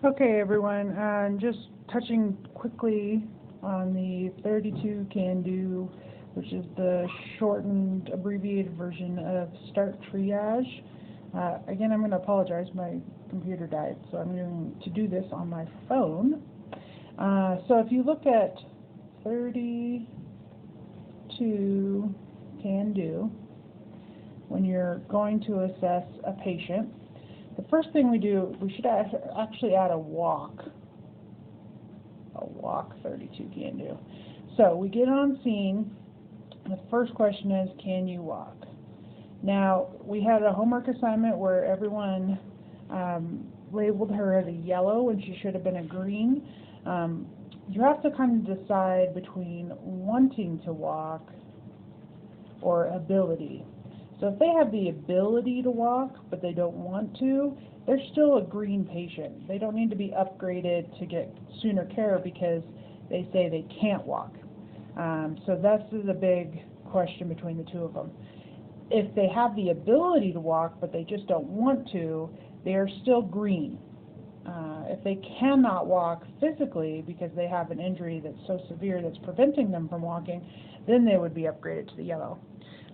Okay, everyone, just touching quickly on the 32 can do, which is the shortened, abbreviated version of start triage. Again, I'm going to apologize, my computer died, so I'm going to do this on my phone. So if you look at 32 can do, when you're going to assess a patient, the first thing we do, we should actually add a walk 32 can do. So we get on scene, the first question is, can you walk? Now, we had a homework assignment where everyone labeled her as a yellow when she should have been a green. You have to kind of decide between wanting to walk or ability. So if they have the ability to walk, but they don't want to, they're still a green patient. They don't need to be upgraded to get sooner care because they say they can't walk. So that's the big question between the two of them. If they have the ability to walk, but they just don't want to, they are still green. If they cannot walk physically because they have an injury that's so severe that's preventing them from walking, then they would be upgraded to the yellow.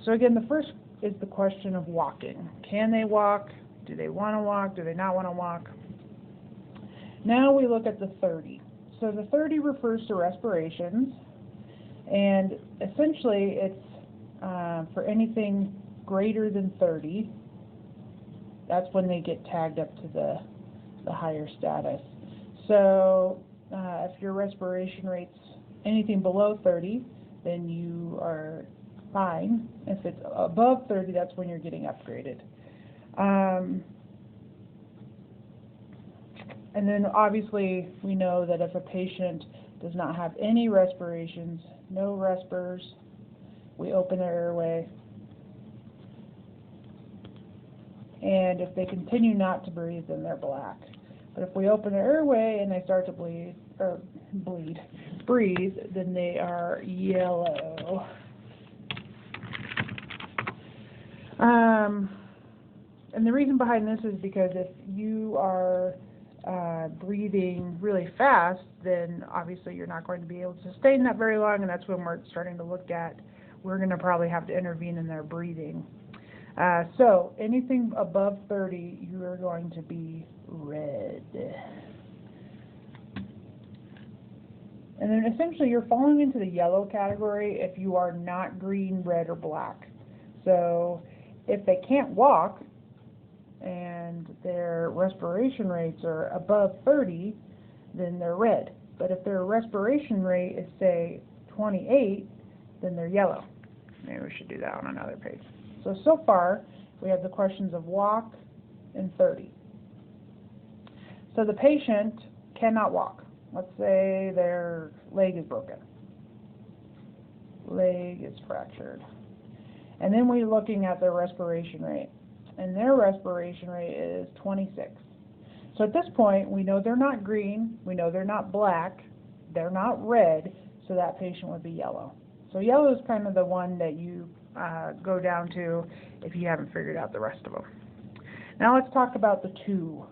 So again, the first is the question of walking. Can they walk? Do they want to walk? Do they not want to walk? Now we look at the 30. So the 30 refers to respirations, and essentially it's for anything greater than 30, that's when they get tagged up to the higher status. So if your respiration rate's anything below 30, then you are fine. If it's above 30, that's when you're getting upgraded. And then obviously we know that if a patient does not have any respirations, no respers, we open their airway. And if they continue not to breathe, then they're black. But if we open their airway and they start to breathe, then they are yellow. And the reason behind this is because if you are breathing really fast, then obviously you're not going to be able to sustain that very long, and that's when we're starting to look at, we're going to probably have to intervene in their breathing. So anything above 30, you are going to be red. And then essentially you're falling into the yellow category if you are not green, red, or black. So if they can't walk and their respiration rates are above 30, then they're red. But if their respiration rate is, say, 28, then they're yellow. Maybe we should do that on another page. So far, we have the questions of walk and 30. So the patient cannot walk. Let's say their leg is broken. Leg is fractured. And then we're looking at their respiration rate. And their respiration rate is 26. So at this point, we know they're not green, we know they're not black, they're not red, so that patient would be yellow. So yellow is kind of the one that you go down to if you haven't figured out the rest of them. Now let's talk about the 2.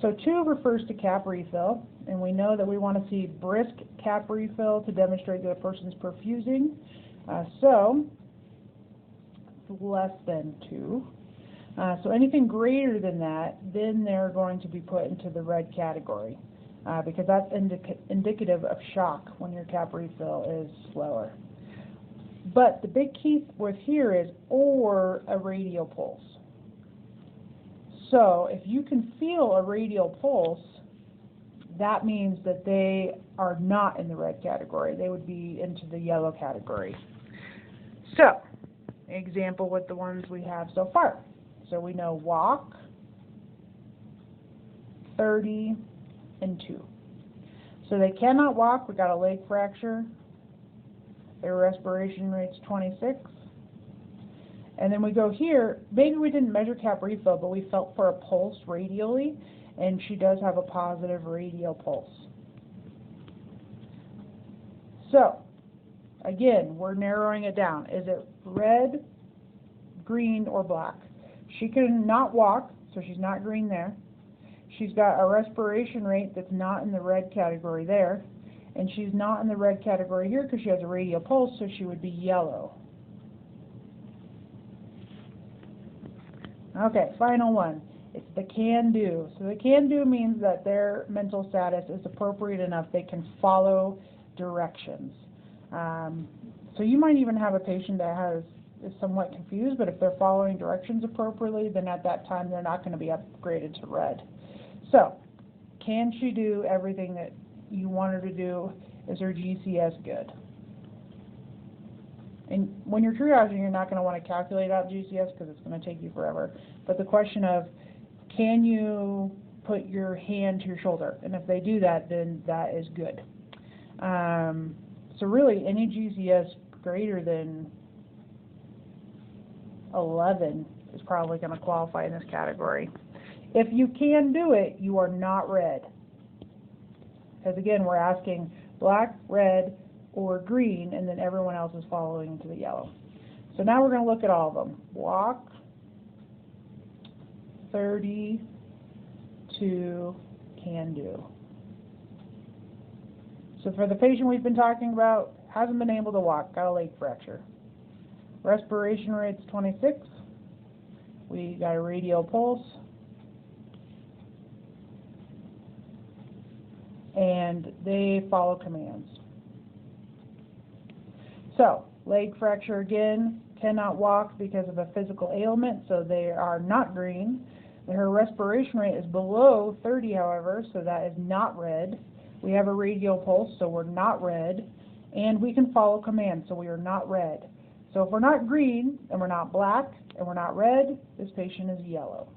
So 2 refers to cap refill, and we know that we want to see brisk cap refill to demonstrate that a person's perfusing. So it's less than 2. So anything greater than that, then they're going to be put into the red category because that's indicative of shock when your cap refill is slower. But the big key with here is or a radial pulse. So if you can feel a radial pulse, that means that they are not in the red category. They would be into the yellow category. So, example with the ones we have so far. So we know walk, 30, and 2. So they cannot walk. We got a leg fracture. Their respiration rate's 26. And then we go here. Maybe we didn't measure cap refill, but we felt for a pulse radially, and she does have a positive radial pulse. So, again, we're narrowing it down. Is it red, green, or black? She can not walk, so she's not green there. she's got a respiration rate that's not in the red category there, and she's not in the red category here because she has a radial pulse, so she would be yellow. Okay, final one. It's the can-do. So the can-do means that their mental status is appropriate enough they can follow directions. So you might even have a patient that is somewhat confused, but if they're following directions appropriately, then at that time they're not going to be upgraded to red. So, can she do everything that you want her to do? Is her GCS good? And when you're triaging, you're not going to want to calculate out GCS because it's going to take you forever. But the question of, can you put your hand to your shoulder? And if they do that, then that is good. So really, any GCS greater than 11 is probably going to qualify in this category. If you can do it, you are not red. Because again, we're asking black, red, or green, and then everyone else is following into the yellow. So now we're going to look at all of them. Walk, 32, can do. So for the patient we've been talking about, hasn't been able to walk, got a leg fracture. Respiration rate's 26. We got a radial pulse. And they follow commands. So, leg fracture again, cannot walk because of a physical ailment, so they are not green. Her respiration rate is below 30, however, so that is not red. We have a radial pulse, so we're not red. And we can follow commands, so we are not red. So if we're not green, and we're not black, and we're not red, this patient is yellow.